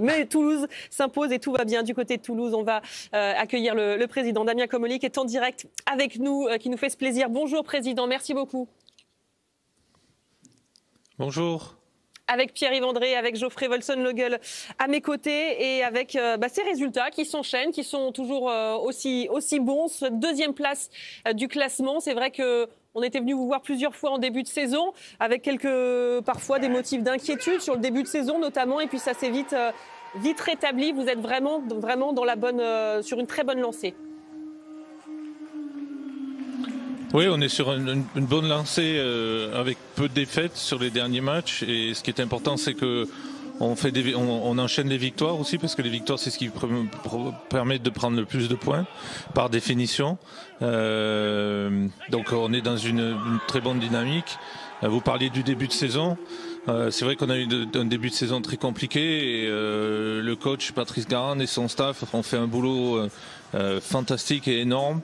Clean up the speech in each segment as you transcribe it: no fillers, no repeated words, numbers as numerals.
Mais Toulouse s'impose et tout va bien du côté de Toulouse. On va accueillir le président Damien Comolli qui est en direct avec nous, qui nous fait ce plaisir. Bonjour président, merci beaucoup. Bonjour. Avec Pierre-Yves André, avec Geoffrey Wolson-Leguel à mes côtés et avec ces résultats qui s'enchaînent, qui sont toujours aussi bons. Deuxième place du classement. C'est vrai qu'on était venu vous voir plusieurs fois en début de saison avec parfois des motifs d'inquiétude sur le début de saison notamment. Et puis ça s'est vite rétabli. Vous êtes vraiment dans sur une très bonne lancée. Oui, on est sur une bonne lancée avec peu de défaites sur les derniers matchs. Et ce qui est important, c'est que on enchaîne les victoires aussi, parce que les victoires, c'est ce qui permet de prendre le plus de points, par définition. Donc on est dans une très bonne dynamique. Vous parliez du début de saison. C'est vrai qu'on a eu un début de saison très compliqué et le coach Patrice Garand et son staff ont fait un boulot fantastique et énorme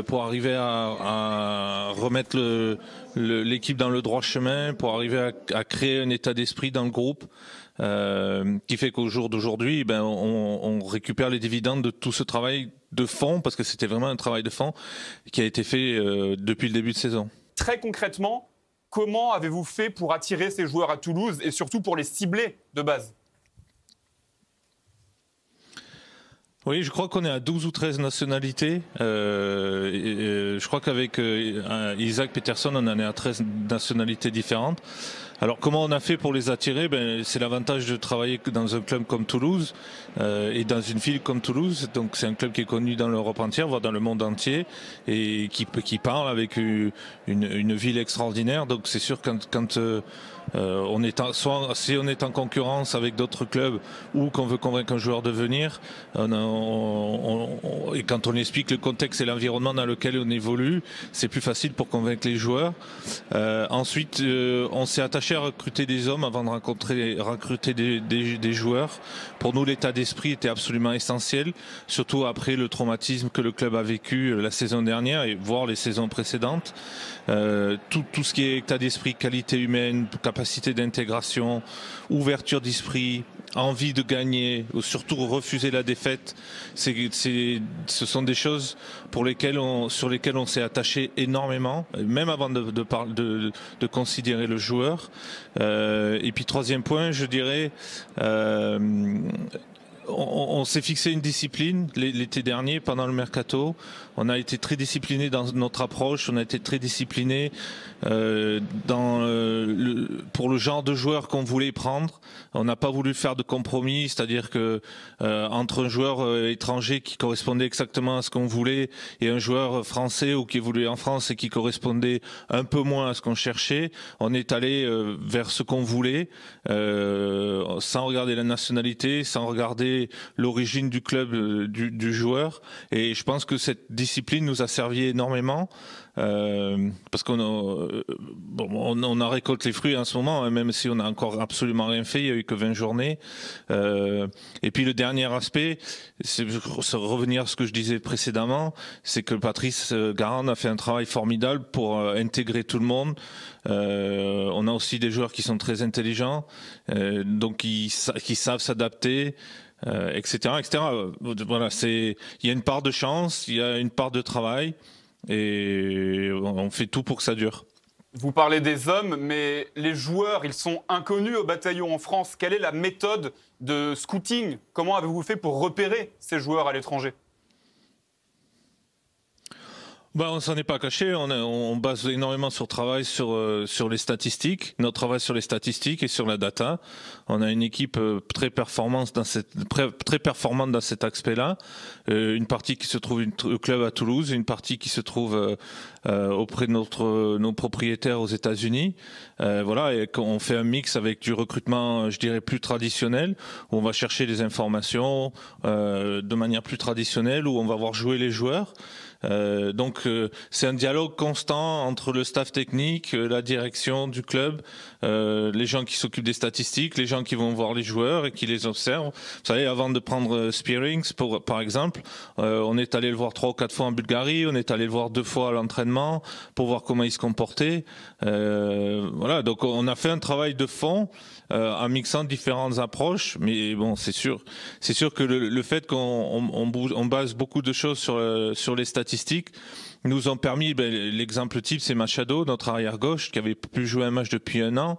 pour arriver à remettre l'équipe dans le droit chemin, pour arriver à créer un état d'esprit dans le groupe qui fait qu'au jour d'aujourd'hui, on récupère les dividendes de tout ce travail de fond, parce que c'était vraiment un travail de fond qui a été fait depuis le début de saison. Très concrètement, comment avez-vous fait pour attirer ces joueurs à Toulouse et surtout pour les cibler de base ? Oui, je crois qu'on est à 12 ou 13 nationalités. Je crois qu'avec Isaac Peterson, on en est à 13 nationalités différentes. Alors comment on a fait pour les attirer ? C'est l'avantage de travailler dans un club comme Toulouse et dans une ville comme Toulouse. Donc c'est un club qui est connu dans l'Europe entière, voire dans le monde entier, et qui parle avec une ville extraordinaire. Donc c'est sûr quand on est si on est en concurrence avec d'autres clubs ou qu'on veut convaincre un joueur de venir, et quand on explique le contexte et l'environnement dans lequel on évolue, c'est plus facile pour convaincre les joueurs. Ensuite, on s'est attaché à recruter des hommes avant de recruter des joueurs. Pour nous, l'état d'esprit était absolument essentiel, surtout après le traumatisme que le club a vécu la saison dernière et voire les saisons précédentes. Tout ce qui est état d'esprit, qualité humaine, capacité d'intégration, ouverture d'esprit, envie de gagner, ou surtout refuser la défaite, ce sont des choses sur lesquelles on s'est attaché énormément, même avant de considérer le joueur. Et puis troisième point, je dirais, on s'est fixé une discipline l'été dernier pendant le mercato. On a été très discipliné dans notre approche, on a été très discipliné pour le genre de joueur qu'on voulait prendre. On n'a pas voulu faire de compromis, c'est-à-dire que entre un joueur étranger qui correspondait exactement à ce qu'on voulait et un joueur français ou qui évoluait en France et qui correspondait un peu moins à ce qu'on cherchait, on est allé vers ce qu'on voulait, sans regarder la nationalité, sans regarder l'origine du club du joueur. Et je pense que cette discipline nous a servi énormément, parce qu'on a récolté les fruits en ce moment, hein, même si on n'a encore absolument rien fait, il n'y a eu que 20 journées. Et puis le dernier aspect, c'est revenir à ce que je disais précédemment, c'est que Patrice Garand a fait un travail formidable pour intégrer tout le monde. On a aussi des joueurs qui sont très intelligents, donc qui savent s'adapter. Etc. Voilà, il y a une part de chance, il y a une part de travail, et on fait tout pour que ça dure. Vous parlez des hommes, mais les joueurs, ils sont inconnus au bataillon en France. Quelle est la méthode de scouting ? Comment avez-vous fait pour repérer ces joueurs à l'étranger ? On s'en est pas caché. On base énormément sur les statistiques, notre travail sur les statistiques et sur la data. On a une équipe très performante dans cet aspect-là. Une partie qui se trouve au club à Toulouse, une partie qui se trouve auprès de nos propriétaires aux États-Unis. Voilà, et on fait un mix avec du recrutement, je dirais, plus traditionnel, où on va chercher des informations de manière plus traditionnelle, où on va voir jouer les joueurs. C'est un dialogue constant entre le staff technique, la direction du club, les gens qui s'occupent des statistiques, les gens qui vont voir les joueurs et qui les observent. Vous savez, avant de prendre Spearings, par exemple, on est allé le voir 3 ou 4 fois en Bulgarie, on est allé le voir 2 fois à l'entraînement pour voir comment il se comportait. Voilà, donc on a fait un travail de fond en mixant différentes approches, mais bon, c'est sûr que le fait qu'on base beaucoup de choses sur les statistiques nous ont permis, l'exemple type, c'est Machado, notre arrière-gauche, qui avait plus joué un match depuis 1 an.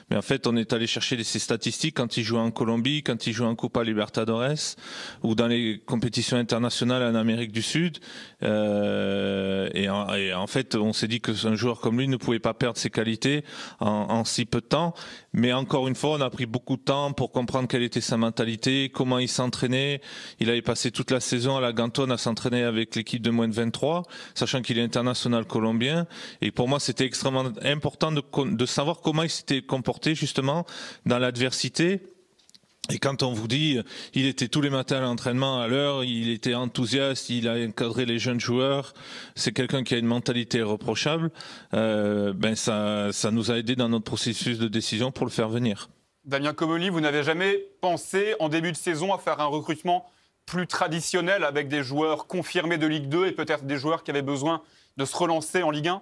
Mais en fait, on est allé chercher ses statistiques quand il jouait en Colombie, quand il jouait en Copa Libertadores, ou dans les compétitions internationales en Amérique du Sud. Et en fait, on s'est dit qu'un joueur comme lui ne pouvait pas perdre ses qualités en si peu de temps. Mais encore une fois, on a pris beaucoup de temps pour comprendre quelle était sa mentalité, comment il s'entraînait. Il avait passé toute la saison à la Ganton à s'entraîner avec l'équipe de moins de 23, sachant qu'il est international colombien. Et pour moi, c'était extrêmement important de savoir comment il s'était comporté justement dans l'adversité. Et quand on vous dit, il était tous les matins à l'entraînement à l'heure, il était enthousiaste, il a encadré les jeunes joueurs, c'est quelqu'un qui a une mentalité irréprochable, ça nous a aidé dans notre processus de décision pour le faire venir. Damien Comolli, vous n'avez jamais pensé en début de saison à faire un recrutement plus traditionnel avec des joueurs confirmés de Ligue 2 et peut-être des joueurs qui avaient besoin de se relancer en Ligue 1 ?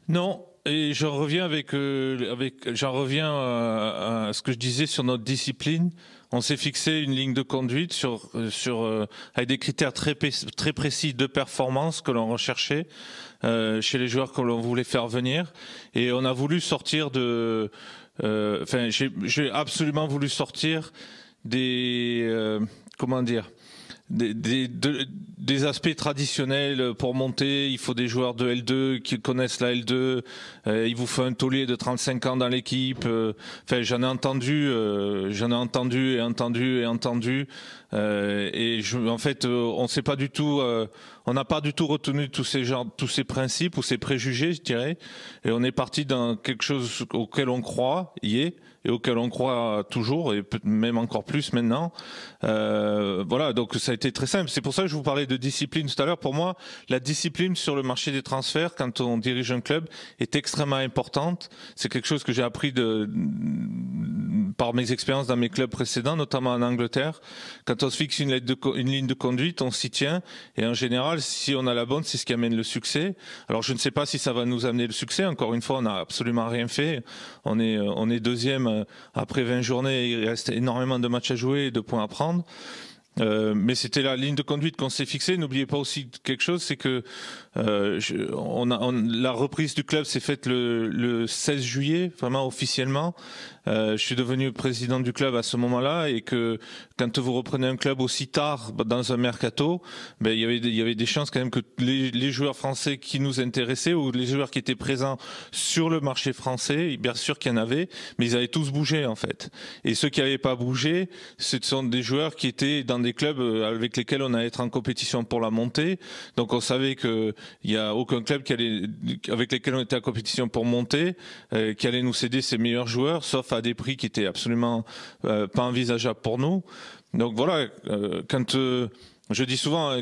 Non. Et j'en reviens à ce que je disais sur notre discipline. On s'est fixé une ligne de conduite avec des critères très précis de performance que l'on recherchait chez les joueurs que l'on voulait faire venir. Et on a voulu sortir j'ai absolument voulu sortir des aspects traditionnels pour monter. Il faut des joueurs de L2 qui connaissent la L2. Il vous faut un taulier de 35 ans dans l'équipe. J'en ai entendu. On sait pas du tout. On n'a pas du tout retenu tous ces principes ou ces préjugés, je dirais. Et on est parti dans quelque chose auquel on croit, et auquel on croit toujours, et même encore plus maintenant. Voilà, donc ça a été très simple. C'est pour ça que je vous parlais de discipline tout à l'heure. Pour moi, la discipline sur le marché des transferts, quand on dirige un club, est extrêmement importante. C'est quelque chose que j'ai appris par mes expériences dans mes clubs précédents, notamment en Angleterre. Quand on se fixe une ligne de conduite, on s'y tient. Et en général, si on a la bonne, c'est ce qui amène le succès. Alors, je ne sais pas si ça va nous amener le succès. Encore une fois, on n'a absolument rien fait. On est deuxième après 20 journées. Il reste énormément de matchs à jouer et de points à prendre. Mais c'était la ligne de conduite qu'on s'est fixée. N'oubliez pas aussi quelque chose, c'est que la reprise du club s'est faite le 16 juillet, vraiment officiellement. Je suis devenu président du club à ce moment-là, et que quand vous reprenez un club aussi tard dans un mercato, il y avait des chances quand même que les joueurs français qui nous intéressaient, ou les joueurs qui étaient présents sur le marché français, bien sûr qu'il y en avait, mais ils avaient tous bougé en fait. Et ceux qui n'avaient pas bougé, ce sont des joueurs qui étaient dans des clubs avec lesquels on allait être en compétition pour la montée. Donc on savait que il y a aucun club avec lesquels on était en compétition pour monter qui allait nous céder ses meilleurs joueurs, sauf à des prix qui étaient absolument pas envisageables pour nous. Donc voilà, quand je dis souvent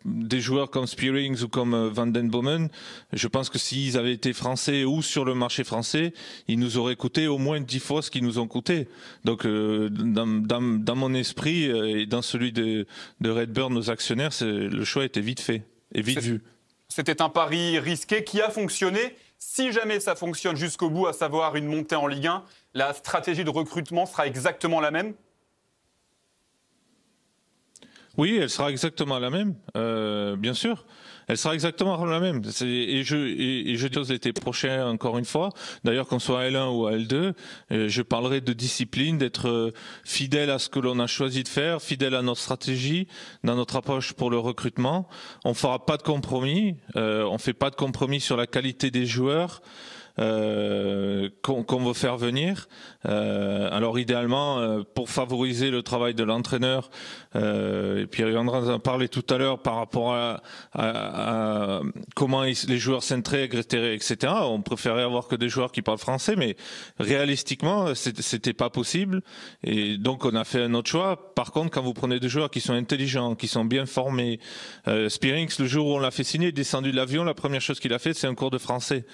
des joueurs comme Spearings ou comme Van den Bomen, je pense que s'ils avaient été français ou sur le marché français, ils nous auraient coûté au moins 10 fois ce qu'ils nous ont coûté. Donc dans mon esprit et dans celui de Redbird, nos actionnaires, le choix était vite fait et vite vu. C'était un pari risqué qui a fonctionné. Si jamais ça fonctionne jusqu'au bout, à savoir une montée en Ligue 1, la stratégie de recrutement sera exactement la même ? Oui, elle sera exactement la même, bien sûr. Elle sera exactement la même. Et je dis l'été prochain, encore une fois, d'ailleurs qu'on soit à L1 ou à L2, je parlerai de discipline, d'être fidèle à ce que l'on a choisi de faire, fidèle à notre stratégie, dans notre approche pour le recrutement. On fera pas de compromis, on fait pas de compromis sur la qualité des joueurs. qu'on veut faire venir. Alors idéalement, pour favoriser le travail de l'entraîneur, et puis Pierre en a parlé tout à l'heure par rapport à comment les joueurs s'intègrent, etc. On préférait avoir que des joueurs qui parlent français, mais réalistiquement, c'était pas possible. Et donc on a fait un autre choix. Par contre, quand vous prenez des joueurs qui sont intelligents, qui sont bien formés, Spearings, le jour où on l'a fait signer, descendu de l'avion, la première chose qu'il a fait, c'est un cours de français.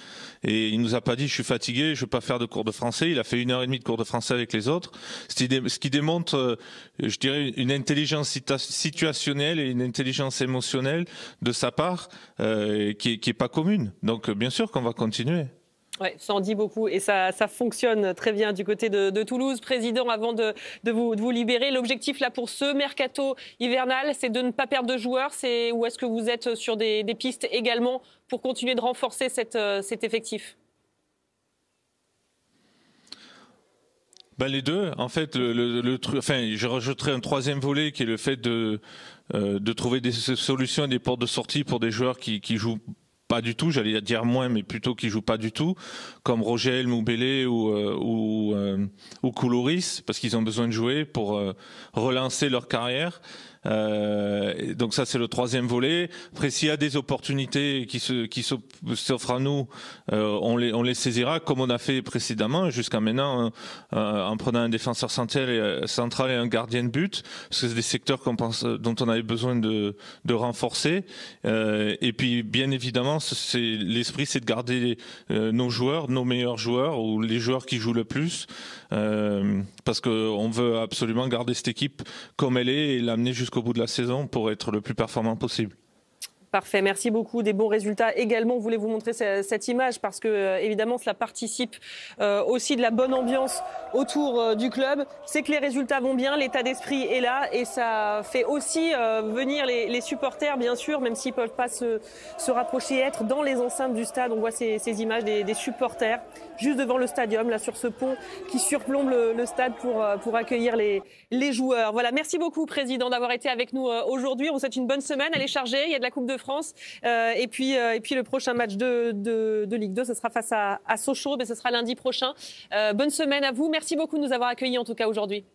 Et il nous a pas dit, je suis fatigué, je veux pas faire de cours de français. Il a fait 1h30 de cours de français avec les autres. Ce qui démontre, je dirais, une intelligence situationnelle et une intelligence émotionnelle de sa part qui est pas commune. Donc bien sûr qu'on va continuer. Oui, ça en dit beaucoup et ça fonctionne très bien du côté de Toulouse. Président, avant de vous libérer, l'objectif là pour ce mercato hivernal, c'est de ne pas perdre de joueurs. Ou est-ce que vous êtes sur des pistes également pour continuer de renforcer cet effectif? Ben les deux, en fait, je rajouterai un troisième volet qui est le fait de trouver des solutions et des portes de sortie pour des joueurs qui jouent pas du tout, j'allais dire moins, mais plutôt qui jouent pas du tout, comme Rogel, Moubélé ou Koulouris, parce qu'ils ont besoin de jouer pour relancer leur carrière. Donc ça c'est le troisième volet. Après s'il y a des opportunités qui s'offrent à nous, on les saisira comme on a fait précédemment jusqu'à maintenant en prenant un défenseur central et un gardien de but, parce que c'est des secteurs dont on avait besoin de renforcer. Et puis bien évidemment l'esprit c'est de garder nos joueurs, nos meilleurs joueurs ou les joueurs qui jouent le plus, parce qu'on veut absolument garder cette équipe comme elle est et l'amener jusqu'au bout de la saison pour être le plus performant possible. Parfait, merci beaucoup. Des bons résultats également. On voulait vous montrer cette image parce que, évidemment, cela participe aussi de la bonne ambiance autour du club. C'est que les résultats vont bien, l'état d'esprit est là et ça fait aussi venir les supporters, bien sûr, même s'ils ne peuvent pas se rapprocher et être dans les enceintes du stade. On voit ces images des supporters juste devant le stadium, là, sur ce pont qui surplombe le stade pour accueillir les joueurs. Voilà, merci beaucoup, Président, d'avoir été avec nous aujourd'hui. On vous souhaite une bonne semaine. Elle est chargée, il y a de la Coupe de France. Et puis le prochain match de Ligue 2, ce sera face à Sochaux, mais ce sera lundi prochain. Bonne semaine à vous. Merci beaucoup de nous avoir accueillis en tout cas aujourd'hui.